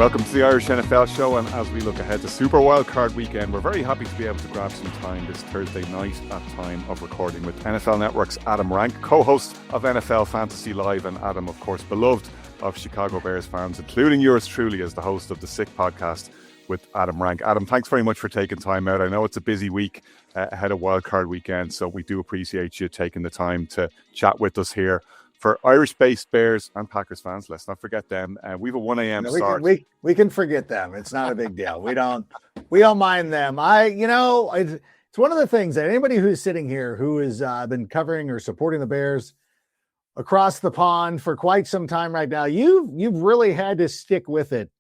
Welcome to the Irish NFL Show, and as we look ahead to Super Wildcard Weekend, we're very happy to be able to grab some time this Thursday night at time of recording with NFL Network's Adam Rank, co-host of NFL Fantasy Live, and Adam, of course, beloved of Chicago Bears fans, including yours truly as the host of the Sick Podcast with Adam Rank. Adam, thanks very much for taking time out. I know it's a busy week ahead of Wildcard Weekend, so we do appreciate you taking the time to chat with us here. For Irish-based Bears and Packers fans, let's not forget them. We have a 1 a.m. start. We can forget them. It's not a big deal. We don't mind them. It's one of the things that anybody who's sitting here who has been covering or supporting the Bears across the pond for quite some time right now, you've really had to stick with it.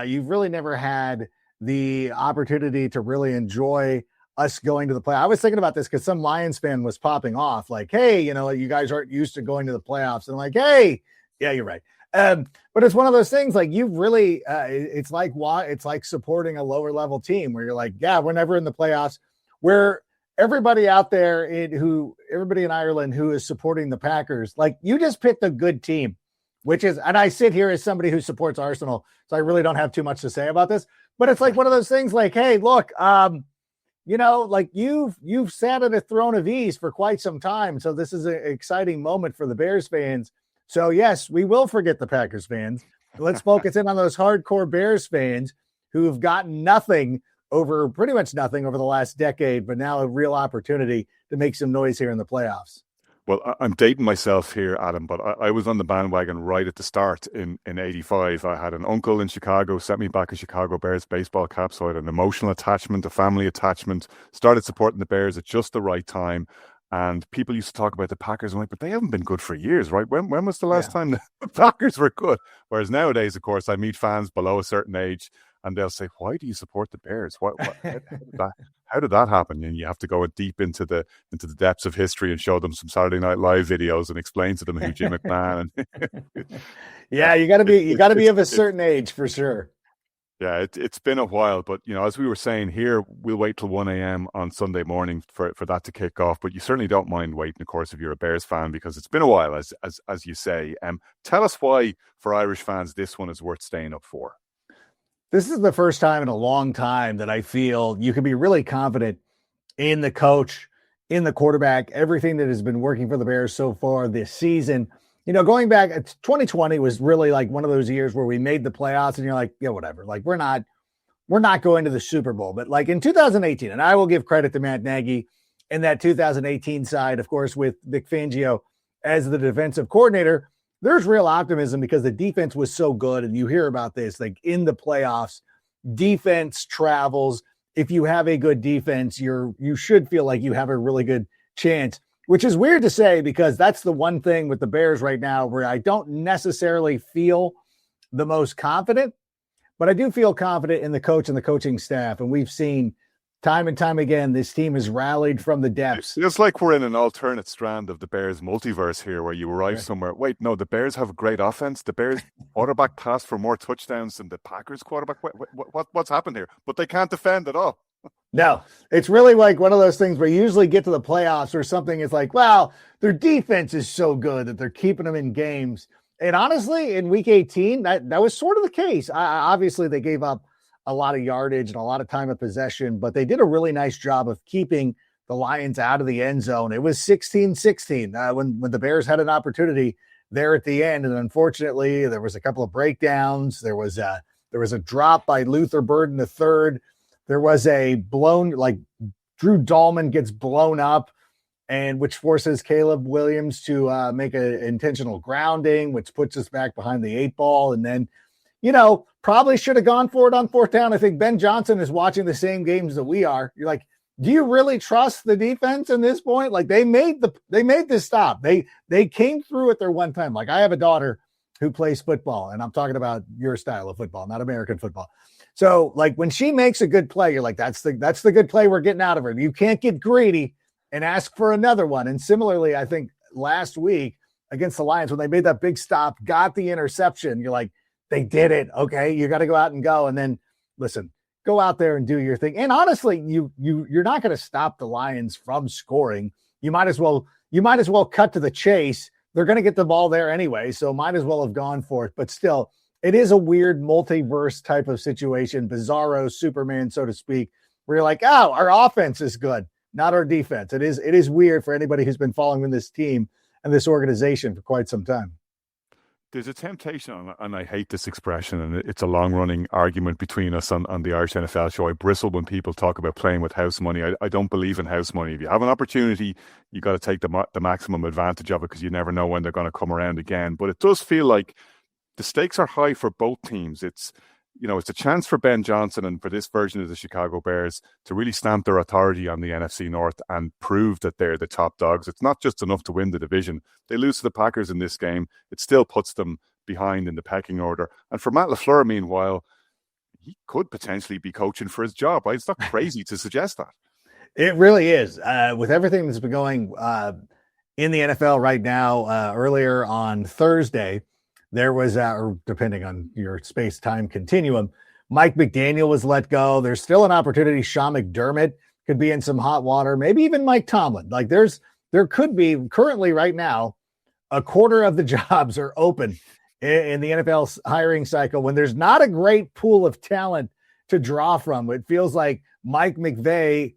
You've really never had the opportunity to really enjoy us going to the play. I was thinking about this because some Lions fan was popping off like, hey, you guys aren't used to going to the playoffs. And I'm like, hey, yeah, you're right. But it's one of those things like you've really, it's like supporting a lower level team where you're like, yeah, we're never in the playoffs. Where everybody out there everybody in Ireland who is supporting the Packers, like you just picked a good team, and I sit here as somebody who supports Arsenal. So I really don't have too much to say about this, but it's like one of those things like, hey, look, like you've sat at a throne of ease for quite some time. So this is an exciting moment for the Bears fans. So yes, we will forget the Packers fans. Let's focus in on those hardcore Bears fans who have gotten pretty much nothing over the last decade, but now a real opportunity to make some noise here in the playoffs. Well, I'm dating myself here, Adam, but I was on the bandwagon right at the start in 85. I had an uncle in Chicago, sent me back a Chicago Bears baseball cap, so I had an emotional attachment, a family attachment, started supporting the Bears at just the right time. And people used to talk about the Packers. I'm like, but they haven't been good for years, right? When was the last time the Packers were good? Whereas nowadays, of course, I meet fans below a certain age, and they'll say, why do you support the Bears? How did that happen? And you have to go deep into the depths of history and show them some Saturday Night Live videos and explain to them who Jim McMahon. Yeah, you got to be of a certain age for sure. Yeah, it's been a while, but as we were saying here, we'll wait till 1 a.m. on Sunday morning for that to kick off. But you certainly don't mind waiting, of course, if you're a Bears fan, because it's been a while, as you say. Tell us why, for Irish fans, this one is worth staying up for. This is the first time in a long time that I feel you can be really confident in the coach, in the quarterback, everything that has been working for the Bears so far this season. Going back, 2020 was really like one of those years where we made the playoffs and you're like, yeah, whatever. Like we're not going to the Super Bowl. But like in 2018, and I will give credit to Matt Nagy and that 2018 side, of course, with Vic Fangio as the defensive coordinator, there's real optimism because the defense was so good. And you hear about this, like in the playoffs, defense travels. If you have a good defense, you should feel like you have a really good chance, which is weird to say because that's the one thing with the Bears right now where I don't necessarily feel the most confident, but I do feel confident in the coach and the coaching staff. And we've seen time and time again, this team has rallied from the depths. It's like we're in an alternate strand of the Bears multiverse here where you arrive somewhere. Wait, no, the Bears have a great offense. The Bears quarterback passed for more touchdowns than the Packers quarterback. What's happened here? But they can't defend at all. No, it's really like one of those things where you usually get to the playoffs or something. It's like, well, their defense is so good that they're keeping them in games. And honestly, in week 18, that was sort of the case. Obviously, they gave up a lot of yardage and a lot of time of possession, but they did a really nice job of keeping the Lions out of the end zone. It was 16-16 when the Bears had an opportunity there at the end. And unfortunately, there was a couple of breakdowns. There was a drop by Luther Burden III. There was a Drew Dahlman gets blown up, and which forces Caleb Williams to make an intentional grounding, which puts us back behind the 8 ball. And then, probably should have gone for it on 4th down. I think Ben Johnson is watching the same games that we are. You're like, do you really trust the defense in this point? Like they made this stop. They came through at their one time. Like I have a daughter who plays football, and I'm talking about your style of football, not American football. So like when she makes a good play, you're like, that's the good play we're getting out of her. You can't get greedy and ask for another one. And similarly, I think last week against the Lions, when they made that big stop, got the interception, you're like, they did it. Okay. You got to go out and go. And then listen, go out there and do your thing. And honestly, you're not going to stop the Lions from scoring. You might as well cut to the chase. They're going to get the ball there anyway. So might as well have gone for it, but still it is a weird multiverse type of situation, bizarro Superman, so to speak, where you're like, oh, our offense is good, not our defense. It is weird for anybody who's been following this team and this organization for quite some time. There's a temptation, and I hate this expression, and it's a long-running argument between us on the Irish NFL show. I bristle when people talk about playing with house money. I don't believe in house money. If you have an opportunity, you got to take the maximum advantage of it, because you never know when they're going to come around again. But it does feel like the stakes are high for both teams. It's a chance for Ben Johnson and for this version of the Chicago Bears to really stamp their authority on the NFC North and prove that they're the top dogs. It's not just enough to win the division. They lose to the Packers in this game, it still puts them behind in the pecking order. And for Matt LaFleur, meanwhile, he could potentially be coaching for his job. It's not crazy to suggest that. It really is. With everything that's been going in the NFL right now, earlier on Thursday, there was, or depending on your space-time continuum, Mike McDaniel was let go. There's still an opportunity. Sean McDermott could be in some hot water. Maybe even Mike Tomlin. Like there could be currently right now, a quarter of the jobs are open in the NFL hiring cycle when there's not a great pool of talent to draw from. It feels like Mike McDaniel,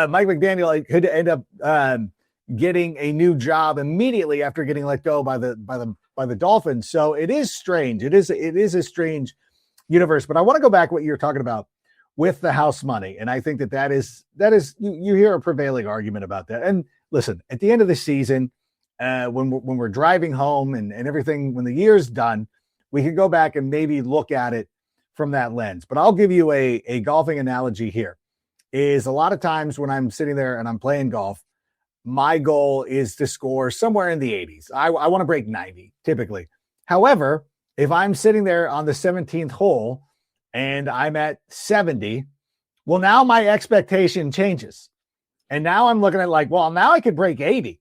Mike McDaniel could end up getting a new job immediately after getting let go by the Dolphins. So it is strange. It is a strange universe. But I want to go back to what you're talking about with the house money, and I think that is you hear a prevailing argument about that. And listen, at the end of the season, when we're driving home and everything, when the year's done, we can go back and maybe look at it from that lens. But I'll give you a golfing analogy here. Is a lot of times when I'm sitting there and I'm playing golf, my goal is to score somewhere in the 80s. I want to break 90 typically. However, if I'm sitting there on the 17th hole and I'm at 70, well, now my expectation changes. And now I'm looking at like, well, now I could break 80,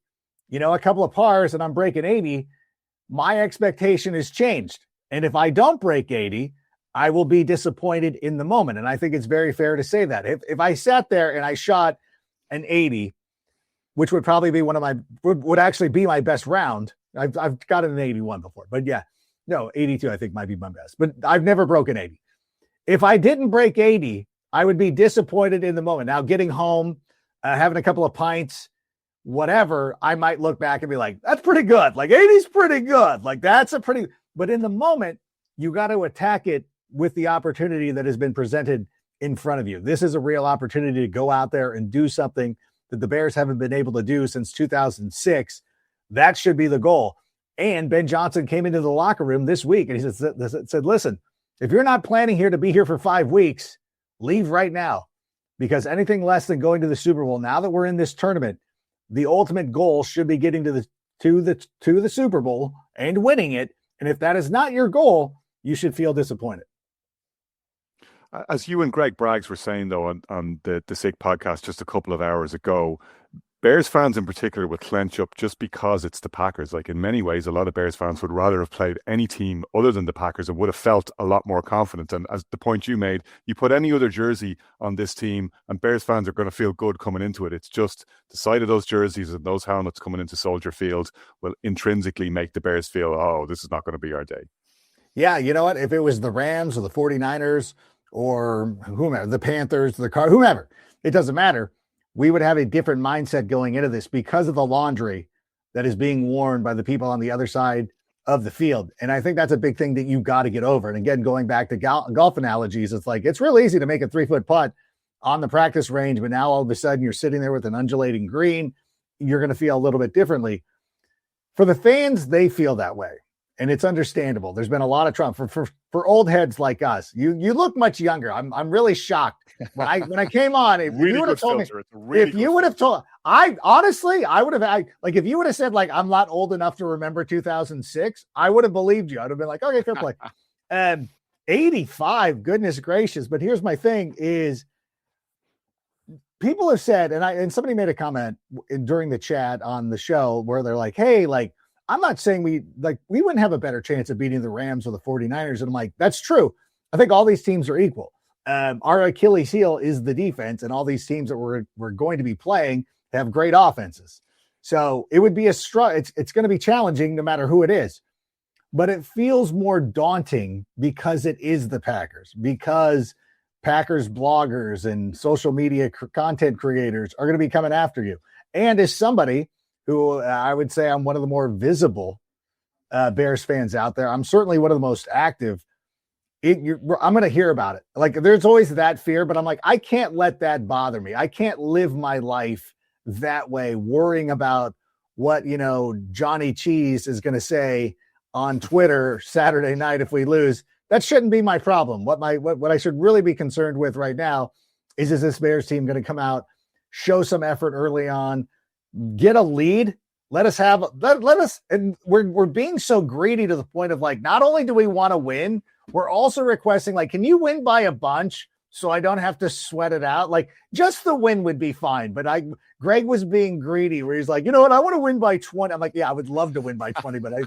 a couple of pars and I'm breaking 80. My expectation has changed. And if I don't break 80, I will be disappointed in the moment. And I think it's very fair to say that. If I sat there and I shot an 80, which would probably be would actually be my best round. I've gotten an 81 before, but 82 I think might be my best, but I've never broken 80. If I didn't break 80, I would be disappointed in the moment. Now getting home, having a couple of pints, whatever, I might look back and be like, that's pretty good. Like 80's pretty good. Like but in the moment, you got to attack it with the opportunity that has been presented in front of you. This is a real opportunity to go out there and do something that the Bears haven't been able to do since 2006. That should be the goal. And Ben Johnson came into the locker room this week and he said, listen, if you're not planning here to be here for 5 weeks, leave right now, because anything less than going to the Super Bowl, now that we're in this tournament, the ultimate goal should be getting to the Super Bowl and winning it. And if that is not your goal, you should feel disappointed. As you and Greg Braggs were saying, though, on the SIG podcast just a couple of hours ago, Bears fans in particular would clench up just because it's the Packers. Like in many ways, a lot of Bears fans would rather have played any team other than the Packers and would have felt a lot more confident. And as the point you made, you put any other jersey on this team and Bears fans are going to feel good coming into it. It's just the sight of those jerseys and those helmets coming into Soldier Field will intrinsically make the Bears feel, oh, this is not going to be our day. Yeah, you know what? If it was the Rams or the 49ers or whomever, the Panthers, whomever, it doesn't matter. We would have a different mindset going into this because of the laundry that is being worn by the people on the other side of the field. And I think that's a big thing that you got to get over. And again, going back to golf analogies, it's like, it's real easy to make a 3-foot putt on the practice range, but now all of a sudden you're sitting there with an undulating green. You're going to feel a little bit differently. For the fans, they feel that way. And it's understandable. There's been a lot of trauma for old heads like us. You look much younger. I'm really shocked when I came on. If you would have told me, if you would have told, I honestly, I would have like if you would have said like I'm not old enough to remember 2006, I would have believed you. I'd have been like, okay, fair play. 85, goodness gracious. But here's my thing: is people have said, and somebody made a comment during the chat on the show where they're like, hey, like, I'm not saying we wouldn't have a better chance of beating the Rams or the 49ers. And I'm like, that's true. I think all these teams are equal. Our Achilles heel is the defense, and all these teams that we're going to be playing have great offenses. So it would be it's going to be challenging no matter who it is. But it feels more daunting because it is the Packers, because Packers bloggers and social media content creators are going to be coming after you. And as somebody who I would say I'm one of the more visible Bears fans out there, I'm certainly one of the most active. I'm going to hear about it. Like, there's always that fear, but I'm like, I can't let that bother me. I can't live my life that way, worrying about what, Johnny Cheese is going to say on Twitter Saturday night if we lose. That shouldn't be my problem. What I should really be concerned with right now is this Bears team going to come out, show some effort early on, get a lead? Let us, and we're being so greedy to the point of like, not only do we want to win, we're also requesting, like, can you win by a bunch so I don't have to sweat it out? Like, just the win would be fine. But Greg was being greedy where he's like, you know what? I want to win by 20. I'm like, yeah, I would love to win by 20, but I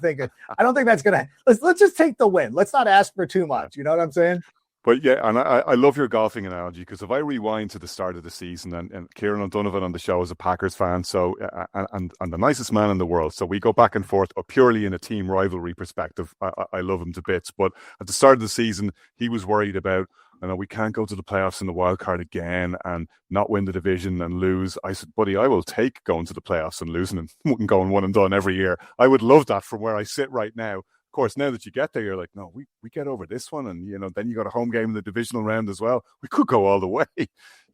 don't think that's going to, let's just take the win. Let's not ask for too much. You know what I'm saying? But yeah, and I love your golfing analogy, because if I rewind to the start of the season, and Kieran O'Donovan on the show is a Packers fan, so and the nicest man in the world, so we go back and forth purely in a team rivalry perspective. I love him to bits, but at the start of the season, he was worried about, we can't go to the playoffs in the wild card again and not win the division and lose. I said, buddy, I will take going to the playoffs and losing and going one and done every year. I would love that from where I sit right now. Of course, now that you get there, you're like, no, we get over this one, and then you got a home game in the divisional round as well. We could go all the way.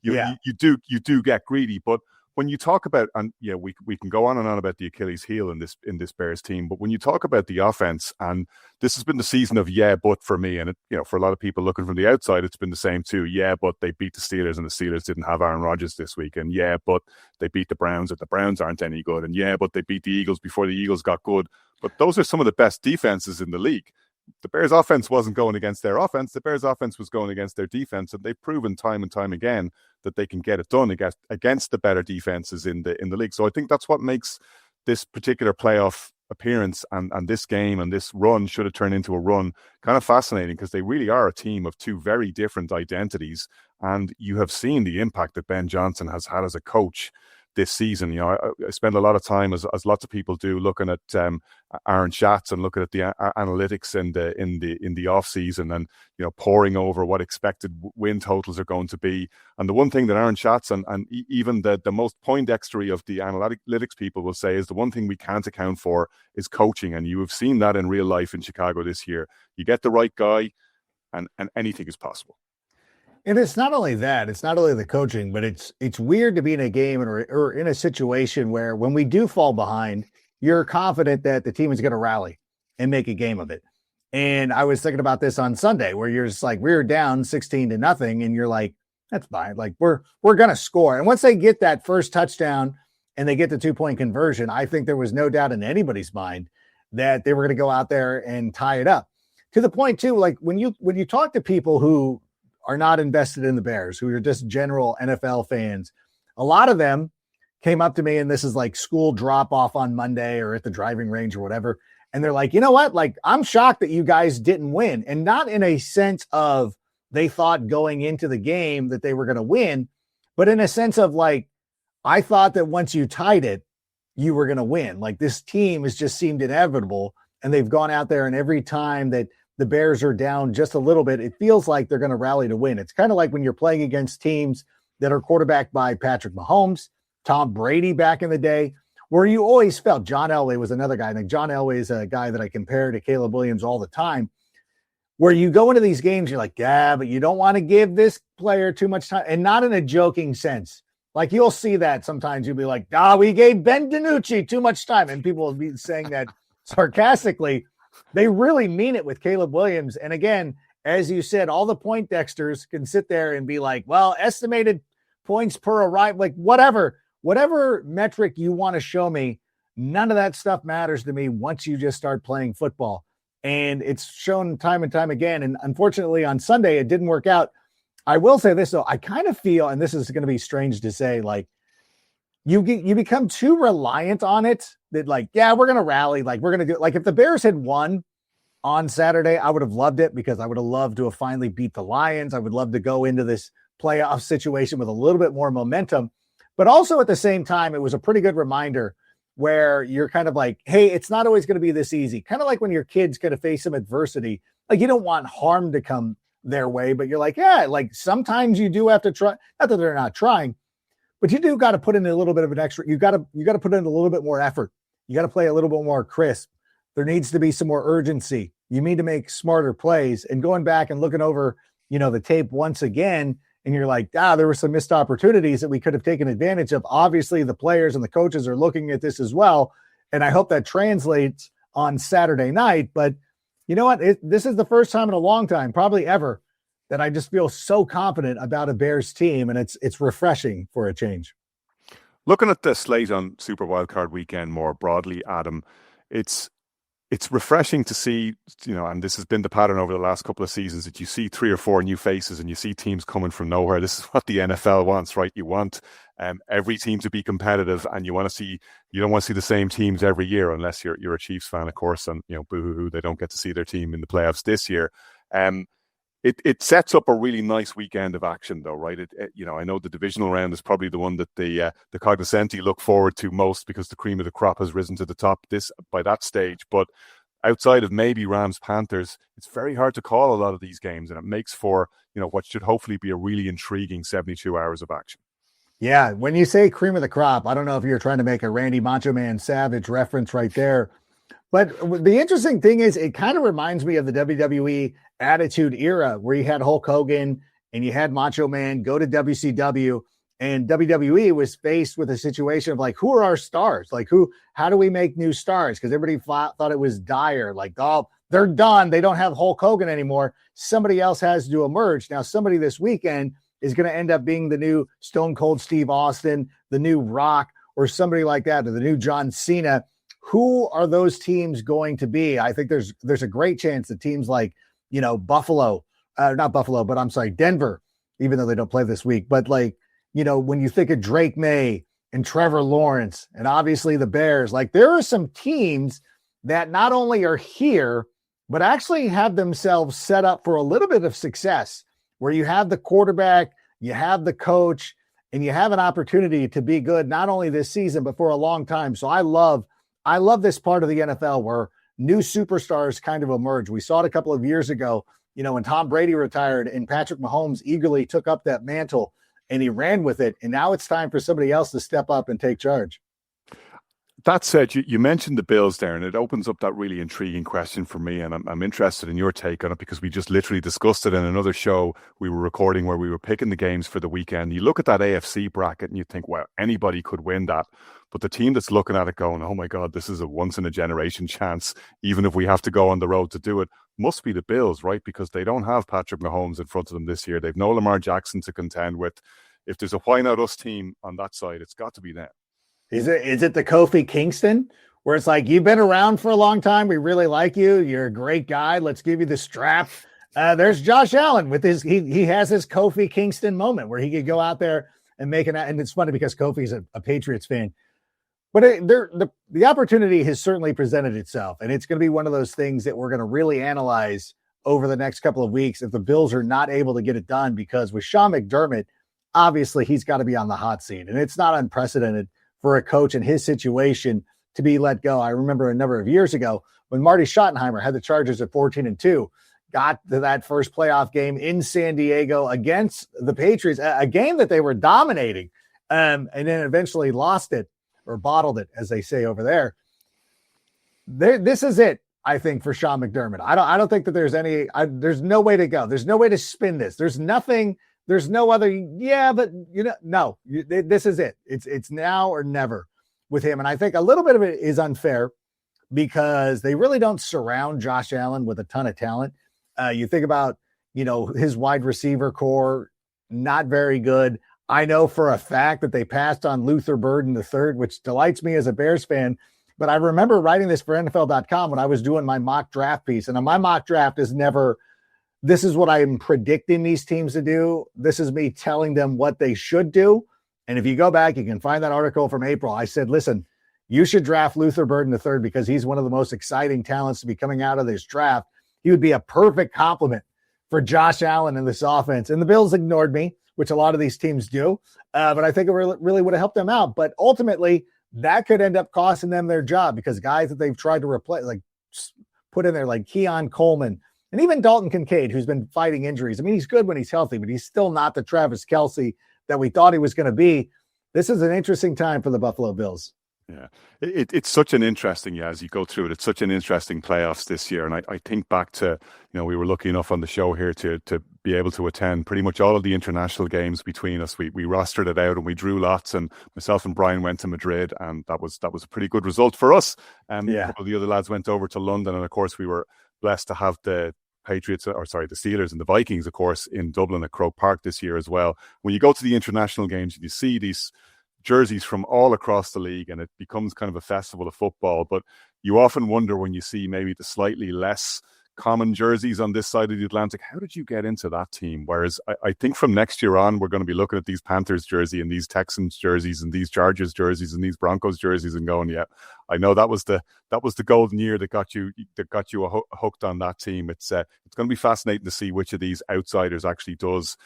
You do get greedy, but when you talk about, and yeah, we can go on and on about the Achilles heel in this Bears team, but when you talk about the offense, and this has been the season of but for me, and it, for a lot of people looking from the outside, it's been the same too. Yeah, but they beat the Steelers, and the Steelers didn't have Aaron Rodgers this week, and yeah, but they beat the Browns, and the Browns aren't any good, and yeah, but they beat the Eagles before the Eagles got good. But those are some of the best defenses in the league. The Bears offense wasn't going against their offense. The Bears offense was going against their defense, and they've proven time and time again that they can get it done against the better defenses in the league. So I think that's what makes this particular playoff appearance and this game and this run, should it turn into a run, kind of fascinating, because they really are a team of two very different identities. And you have seen the impact that Ben Johnson has had as a coach this season. I spend a lot of time, as lots of people do, looking at Aaron Schatz and looking at the analytics in the off season, and poring over what expected win totals are going to be. And the one thing that Aaron Schatz and even the most Poindextery of the analytics people will say is the one thing we can't account for is coaching. And you have seen that in real life in Chicago this year. You get the right guy, and anything is possible. And it's not only that, it's not only the coaching, but it's weird to be in a game or in a situation where when we do fall behind, you're confident that the team is going to rally and make a game of it. And I was thinking about this on Sunday, where you're just like, we were down 16-0, and you're like, that's fine. Like, we're going to score. And once they get that first touchdown and they get the 2-point conversion, I think there was no doubt in anybody's mind that they were going to go out there and tie it up. To the point too, like when you talk to people who are not invested in the Bears, who are just general NFL fans, a lot of them came up to me, and this is like school drop off on Monday or at the driving range or whatever. And they're like, you know what? Like, I'm shocked that you guys didn't win. And not in a sense of they thought going into the game that they were going to win, but in a sense of like, I thought that once you tied it, you were going to win. Like, this team has just seemed inevitable. And they've gone out there, and every time that the Bears are down just a little bit, it feels like they're going to rally to win. It's kind of like when you're playing against teams that are quarterbacked by Patrick Mahomes, Tom Brady back in the day, where you always felt. John Elway was another guy. I think John Elway is a guy that I compare to Caleb Williams all the time, where you go into these games, you're like, yeah, but you don't want to give this player too much time, and not in a joking sense. Like, you'll see that sometimes. You'll be like, we gave Ben DiNucci too much time. And people will be saying that sarcastically. They really mean it with Caleb Williams. And again, as you said, all the Poindexters can sit there and be like, well, estimated points per arrival, like whatever metric you want to show me, none of that stuff matters to me once you just start playing football. And it's shown time and time again. And unfortunately on Sunday, it didn't work out. I will say this though, I kind of feel, and this is going to be strange to say, like, you become too reliant on it that, like, yeah, we're going to rally. Like, we're going to do, like, if the Bears had won on Saturday, I would have loved it, because I would have loved to have finally beat the Lions. I would love to go into this playoff situation with a little bit more momentum. But also at the same time, it was a pretty good reminder where you're kind of like, hey, it's not always going to be this easy. Kind of like when your kids going to face some adversity. Like you don't want harm to come their way, but you're like, yeah, like sometimes you do have to try. Not that they're not trying, but you do got to put in a little bit of an extra. You got to put in a little bit more effort. You got to play a little bit more crisp. There needs to be some more urgency. You need to make smarter plays. And going back and looking over, the tape once again, and you're like, there were some missed opportunities that we could have taken advantage of. Obviously, the players and the coaches are looking at this as well. And I hope that translates on Saturday night. But you know what? This is the first time in a long time, probably ever, that I just feel so confident about a Bears team. And it's refreshing for a change. Looking at the slate on Super Wildcard Weekend more broadly, Adam, it's refreshing to see, and this has been the pattern over the last couple of seasons, that you see 3 or 4 new faces and you see teams coming from nowhere. This is what the NFL wants, right? You want every team to be competitive, and you don't want to see the same teams every year, unless you're a Chiefs fan, of course, and boo-hoo-hoo, they don't get to see their team in the playoffs this year. It sets up a really nice weekend of action, though, right? I know the divisional round is probably the one that the cognoscenti look forward to most, because the cream of the crop has risen to the top by that stage. But outside of maybe Rams Panthers, it's very hard to call a lot of these games, and it makes for what should hopefully be a really intriguing 72 hours of action. Yeah, when you say cream of the crop, I don't know if you're trying to make a Randy Macho Man Savage reference right there. But the interesting thing is, it kind of reminds me of the WWE Attitude Era, where you had Hulk Hogan and you had Macho Man go to WCW, and WWE was faced with a situation of like, who are our stars? Like how do we make new stars? Because everybody thought it was dire. Like, oh, they're done. They don't have Hulk Hogan anymore. Somebody else has to emerge. Now, somebody this weekend is going to end up being the new Stone Cold Steve Austin, the new Rock, or somebody like that, or the new John Cena. Who are those teams going to be? I think there's a great chance that teams like, Denver, even though they don't play this week, but like, when you think of Drake May and Trevor Lawrence and obviously the Bears, like there are some teams that not only are here, but actually have themselves set up for a little bit of success, where you have the quarterback, you have the coach, and you have an opportunity to be good, not only this season, but for a long time. So I love this part of the NFL where new superstars kind of emerge. We saw it a couple of years ago, when Tom Brady retired and Patrick Mahomes eagerly took up that mantle and he ran with it. And now it's time for somebody else to step up and take charge. That said, you mentioned the Bills there, and it opens up that really intriguing question for me, and I'm interested in your take on it, because we just literally discussed it in another show we were recording where we were picking the games for the weekend. You look at that AFC bracket and you think, well, anybody could win that. But the team that's looking at it going, oh my God, this is a once-in-a-generation chance, even if we have to go on the road to do it, must be the Bills, right? Because they don't have Patrick Mahomes in front of them this year. They've no Lamar Jackson to contend with. If there's a why not us team on that side, it's got to be them. Is it the Kofi Kingston, where it's like, you've been around for a long time, we really like you, you're a great guy, let's give you the strap? There's Josh Allen with his he has his Kofi Kingston moment where he could go out there and make and it's funny because Kofi's a Patriots fan. But the opportunity has certainly presented itself, and it's going to be one of those things that we're going to really analyze over the next couple of weeks if the Bills are not able to get it done, because with Sean McDermott, obviously he's got to be on the hot seat, and it's not unprecedented for a coach in his situation to be let go. I remember a number of years ago when Marty Schottenheimer had the Chargers at 14-2, got to that first playoff game in San Diego against the Patriots, a game that they were dominating, and then eventually lost it, or bottled it, as they say over there. This is it, I think, for Sean McDermott. I don't think that there's there's no way to go. There's no way to spin this. There's nothing. There's no other. Yeah, but no. This is it. It's now or never with him. And I think a little bit of it is unfair because they really don't surround Josh Allen with a ton of talent. You think about his wide receiver core, not very good. I know for a fact that they passed on Luther Burden III, which delights me as a Bears fan. But I remember writing this for NFL.com when I was doing my mock draft piece. And my mock draft is never, this is what I'm predicting these teams to do. This is me telling them what they should do. And if you go back, you can find that article from April. I said, listen, you should draft Luther Burden III because he's one of the most exciting talents to be coming out of this draft. He would be a perfect complement for Josh Allen in this offense. And the Bills ignored me, which a lot of these teams do. But I think it really would have helped them out. But ultimately, that could end up costing them their job, because guys that they've tried to replace, like put in there, like Keon Coleman and even Dalton Kincaid, who's been fighting injuries. I mean, he's good when he's healthy, but he's still not the Travis Kelce that we thought he was going to be. This is an interesting time for the Buffalo Bills. Yeah, it's such an interesting, as you go through it, it's such an interesting playoffs this year. And I think back to, we were lucky enough on the show here to be able to attend pretty much all of the international games between us. We rostered it out and we drew lots, and myself and Brian went to Madrid, and that was a pretty good result for us. A couple of the other lads went over to London, and of course we were blessed to have the the Steelers and the Vikings, of course, in Dublin at Croke Park this year as well. When you go to the international games, you see these jerseys from all across the league, and it becomes kind of a festival of football. But you often wonder, when you see maybe the slightly less common jerseys on this side of the Atlantic, how did you get into that team? Whereas I think from next year on, we're going to be looking at these Panthers jersey and these Texans jerseys and these Chargers jerseys and these Broncos jerseys and going, yeah, I know that was the golden year that got you hooked on that team. It's going to be fascinating to see which of these outsiders actually does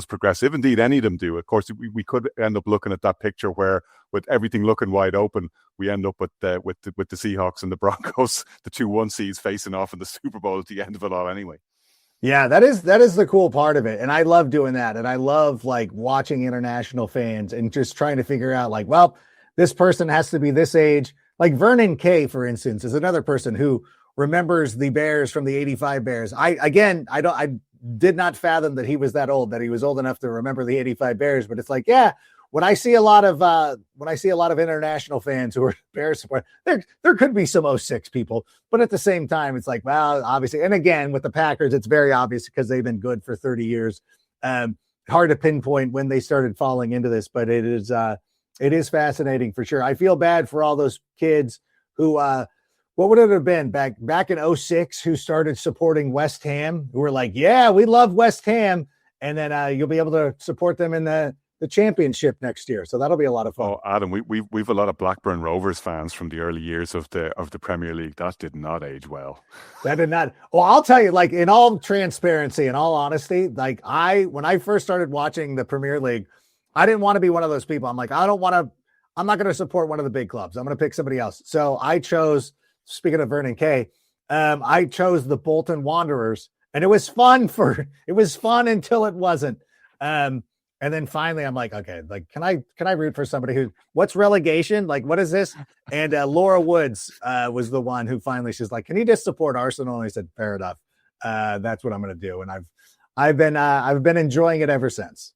progress, if indeed any of them do. Of course, we could end up looking at that picture where, with everything looking wide open, we end up with the Seahawks and the Broncos, the 2-1 seeds, facing off in the Super Bowl at the end of it all anyway. Yeah, that is the cool part of it. And I love doing that. And I love like watching international fans and just trying to figure out, like, well, this person has to be this age. Like Vernon Kay, for instance, is another person who remembers the Bears from the 85 Bears. I did not fathom that he was that old, that he was old enough to remember the 85 Bears. But it's like, yeah, when I see a lot of international fans who are Bears support, there could be some 06 people, but at the same time, it's like, well, obviously, and again, with the Packers, it's very obvious because they've been good for 30 years. Hard to pinpoint when they started falling into this, but it is fascinating for sure. I feel bad for all those kids who, what would it have been back in 06, who started supporting West Ham, who were like, yeah, we love West Ham. And then you'll be able to support them in the championship next year. So that'll be a lot of fun. Oh, Adam, we've a lot of Blackburn Rovers fans from the early years of the Premier League. That did not age well. That did not. Well, I'll tell you, like, in all transparency, in all honesty, like when I first started watching the Premier League, I didn't want to be one of those people. I'm like, I'm not going to support one of the big clubs. I'm going to pick somebody else. So I chose, speaking of Vernon Kay, I chose the Bolton Wanderers, and it was fun until it wasn't. And then finally I'm like, okay, like, can I root for somebody what's relegation? Like, what is this? And Laura Woods was the one who finally, she's like, can you just support Arsenal? And I said, fair enough. That's what I'm going to do. And I've been enjoying it ever since.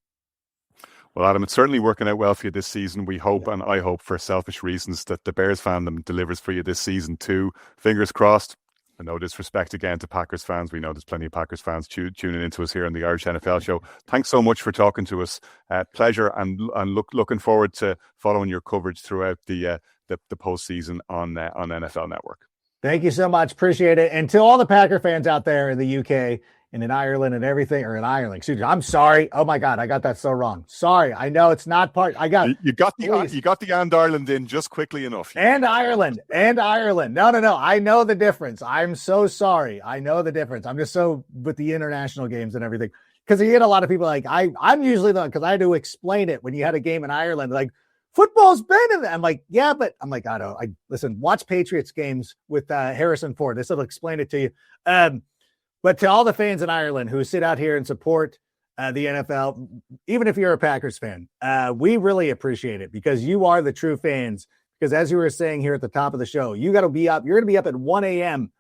Well, Adam, it's certainly working out well for you this season. We hope, and I hope for selfish reasons, that the Bears fandom delivers for you this season too. Fingers crossed. And no disrespect again to Packers fans. We know there's plenty of Packers fans tuning into us here on the Irish NFL Show. Thanks so much for talking to us. Pleasure, and looking forward to following your coverage throughout the postseason on NFL Network. Thank you so much. Appreciate it. And to all the Packer fans out there in the UK and in Ireland and everything, or in Ireland, excuse me, I'm sorry. Oh my God, I got that so wrong. Sorry. I know it's not part. I got you got the and Ireland in just quickly enough. And Ireland. No. I know the difference. I'm so sorry. I know the difference. I'm just so with the international games and everything, because you get a lot of people like I'm usually because I had to explain it when you had a game in Ireland, like, football's been in that. I'm like, yeah, but I'm like, listen, watch Patriots games with Harrison Ford. This will explain it to you. But to all the fans in Ireland who sit out here and support the NFL, even if you're a Packers fan, we really appreciate it, because you are the true fans. Because as you were saying here at the top of the show, you got to be up. You're going to be up at 1 a.m.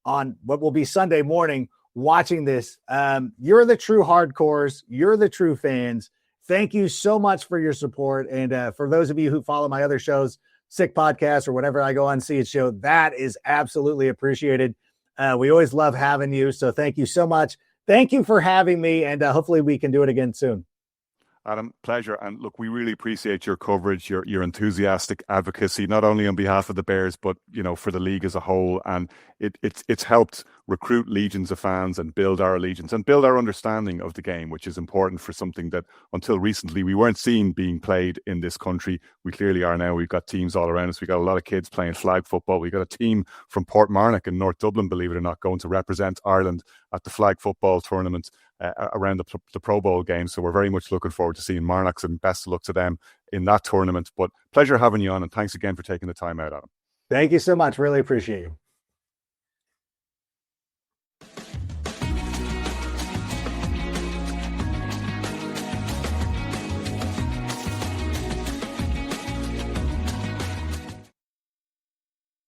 on what will be Sunday morning watching this. You're the true hardcores. You're the true fans. Thank you so much for your support. And for those of you who follow my other shows, Sick Podcast or whatever I go on see it show, that is absolutely appreciated. We always love having you. So thank you so much. Thank you for having me. And hopefully we can do it again soon. Adam, pleasure. And look, we really appreciate your coverage, your enthusiastic advocacy, not only on behalf of the Bears, but, for the league as a whole. And it's helped recruit legions of fans and build our allegiance and build our understanding of the game, which is important for something that until recently we weren't seeing being played in this country. We clearly are now. We've got teams all around us. We've got a lot of kids playing flag football. We've got a team from Portmarnock in North Dublin, believe it or not, going to represent Ireland at the flag football tournament around the Pro Bowl game. So we're very much looking forward to seeing Marnox, and best of luck to them in that tournament. But pleasure having you on, and thanks again for taking the time out, Adam. Thank you so much. Really appreciate you.